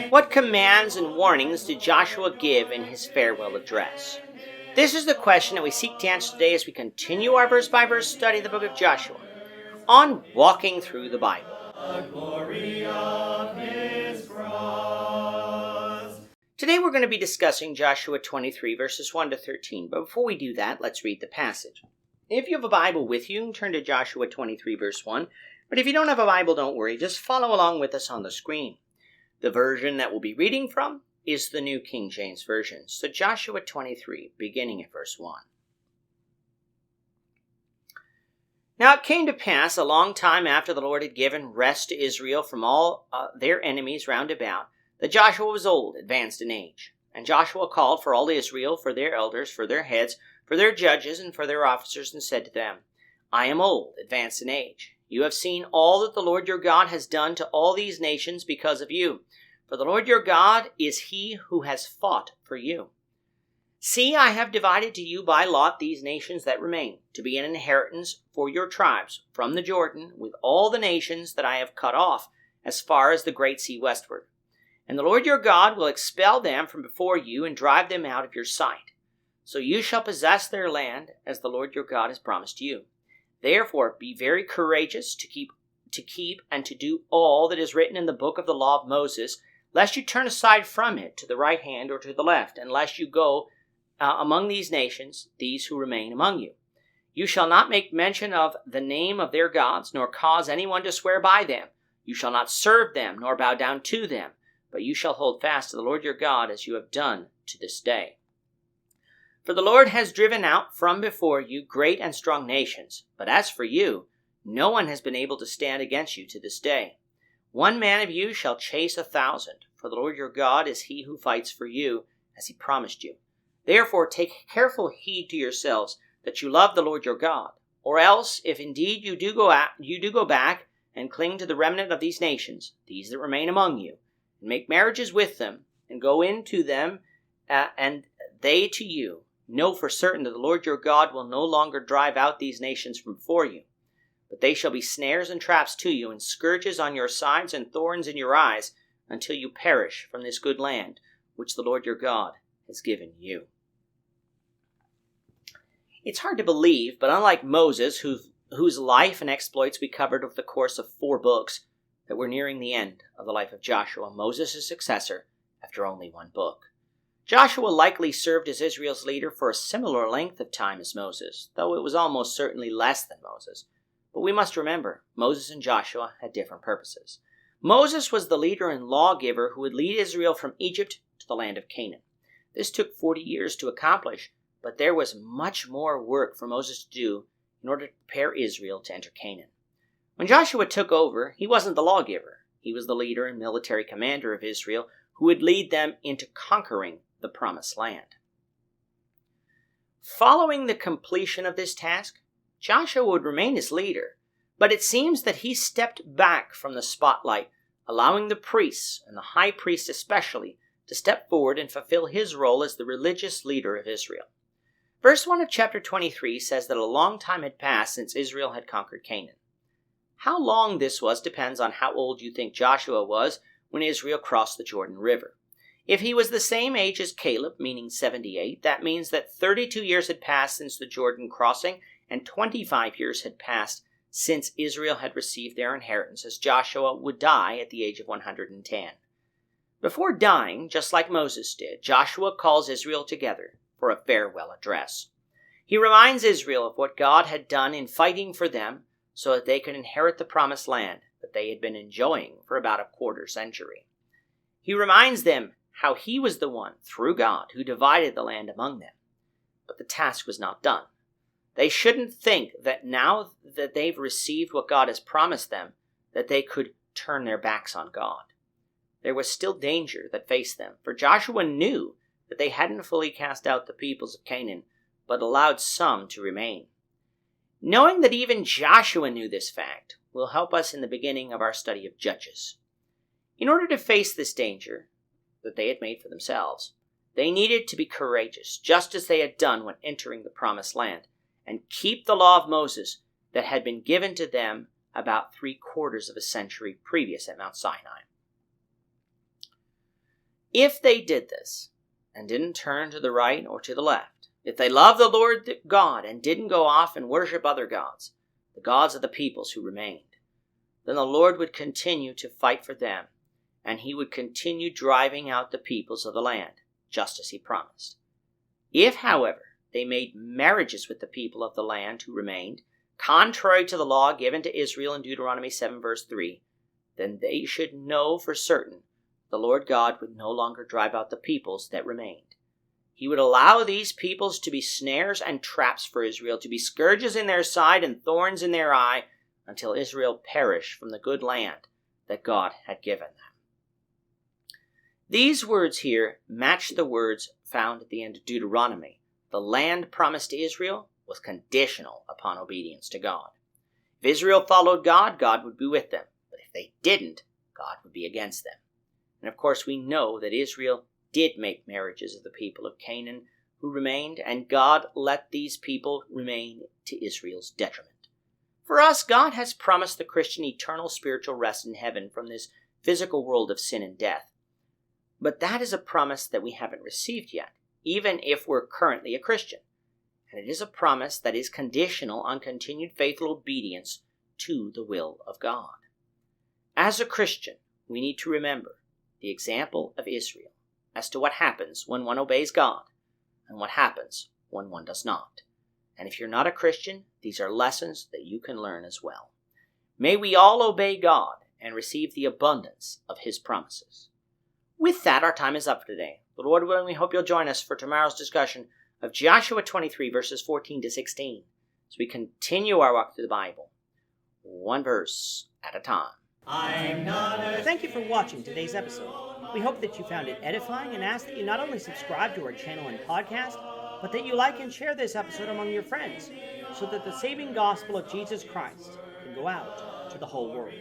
What commands and warnings did Joshua give in his farewell address? This is the question that we seek to answer today as we continue our verse-by-verse study of the book of Joshua on Walking Through the Bible. Today we're going to be discussing Joshua 23 verses 1 to 13, but before we do that, let's read the passage. If you have a Bible with you, turn to Joshua 23 verse 1, but if you don't have a Bible, don't worry, just follow along with us on the screen. The version that we'll be reading from is the New King James Version. So Joshua 23, beginning at verse 1. Now it came to pass a long time after the Lord had given rest to Israel from all their enemies round about, that Joshua was old, advanced in age. And Joshua called for all Israel, for their elders, for their heads, for their judges, and for their officers, and said to them, I am old, advanced in age. You have seen all that the Lord your God has done to all these nations because of you. For the Lord your God is he who has fought for you. See, I have divided to you by lot these nations that remain, to be an inheritance for your tribes, from the Jordan, with all the nations that I have cut off, as far as the great sea westward. And the Lord your God will expel them from before you, and drive them out of your sight. So you shall possess their land, as the Lord your God has promised you. Therefore be very courageous to keep and to do all that is written in the book of the law of Moses, lest you turn aside from it to the right hand or to the left, and lest you go among these nations, these who remain among you. You shall not make mention of the name of their gods, nor cause anyone to swear by them. You shall not serve them, nor bow down to them, but you shall hold fast to the Lord your God, as you have done to this day. For the Lord has driven out from before you great and strong nations, but as for you, no one has been able to stand against you to this day. 1 man of you shall chase 1,000, for the Lord your God is he who fights for you, as he promised you. Therefore take careful heed to yourselves, that you love the Lord your God. Or else, if indeed you do go back and cling to the remnant of these nations, these that remain among you, and make marriages with them, and go into them, and they to you, know for certain that the Lord your God will no longer drive out these nations from before you. But they shall be snares and traps to you, and scourges on your sides, and thorns in your eyes, until you perish from this good land, which the Lord your God has given you. It's hard to believe, but unlike Moses, whose life and exploits we covered over the course of 4 books, that we're nearing the end of the life of Joshua, Moses' successor, after only 1 book. Joshua likely served as Israel's leader for a similar length of time as Moses, though it was almost certainly less than Moses. But we must remember, Moses and Joshua had different purposes. Moses was the leader and lawgiver who would lead Israel from Egypt to the land of Canaan. This took 40 years to accomplish, but there was much more work for Moses to do in order to prepare Israel to enter Canaan. When Joshua took over, he wasn't the lawgiver. He was the leader and military commander of Israel who would lead them into conquering the promised land. Following the completion of this task, Joshua would remain as leader, but it seems that he stepped back from the spotlight, allowing the priests, and the high priest especially, to step forward and fulfill his role as the religious leader of Israel. Verse 1 of chapter 23 says that a long time had passed since Israel had conquered Canaan. How long this was depends on how old you think Joshua was when Israel crossed the Jordan River. If he was the same age as Caleb, meaning 78, that means that 32 years had passed since the Jordan crossing, and 25 years had passed since Israel had received their inheritance, as Joshua would die at the age of 110. Before dying, just like Moses did, Joshua calls Israel together for a farewell address. He reminds Israel of what God had done in fighting for them so that they could inherit the promised land that they had been enjoying for about a quarter century. He reminds them how he was the one, through God, who divided the land among them. But the task was not done. They shouldn't think that now that they've received what God has promised them, that they could turn their backs on God. There was still danger that faced them, for Joshua knew that they hadn't fully cast out the peoples of Canaan, but allowed some to remain. Knowing that even Joshua knew this fact will help us in the beginning of our study of Judges. In order to face this danger that they had made for themselves, they needed to be courageous, just as they had done when entering the promised land, and keep the law of Moses that had been given to them about 3/4 of a century previous at Mount Sinai. If they did this and didn't turn to the right or to the left, if they loved the Lord God and didn't go off and worship other gods, the gods of the peoples who remained, then the Lord would continue to fight for them, and he would continue driving out the peoples of the land, just as he promised. If, however, they made marriages with the people of the land who remained, contrary to the law given to Israel in Deuteronomy 7 verse 3, then they should know for certain the Lord God would no longer drive out the peoples that remained. He would allow these peoples to be snares and traps for Israel, to be scourges in their side and thorns in their eye, until Israel perished from the good land that God had given them. These words here match the words found at the end of Deuteronomy. The land promised to Israel was conditional upon obedience to God. If Israel followed God, God would be with them. But if they didn't, God would be against them. And of course we know that Israel did make marriages of the people of Canaan who remained, and God let these people remain to Israel's detriment. For us, God has promised the Christian eternal spiritual rest in heaven from this physical world of sin and death. But that is a promise that we haven't received yet, even if we're currently a Christian. And it is a promise that is conditional on continued faithful obedience to the will of God. As a Christian, we need to remember the example of Israel as to what happens when one obeys God and what happens when one does not. And if you're not a Christian, these are lessons that you can learn as well. May we all obey God and receive the abundance of his promises. With that, our time is up for today. But Lord willing, we hope you'll join us for tomorrow's discussion of Joshua 23, verses 14 to 16, as we continue our walk through the Bible, one verse at a time. Thank you for watching today's episode. We hope that you found it edifying and ask that you not only subscribe to our channel and podcast, but that you like and share this episode among your friends, so that the saving gospel of Jesus Christ can go out to the whole world.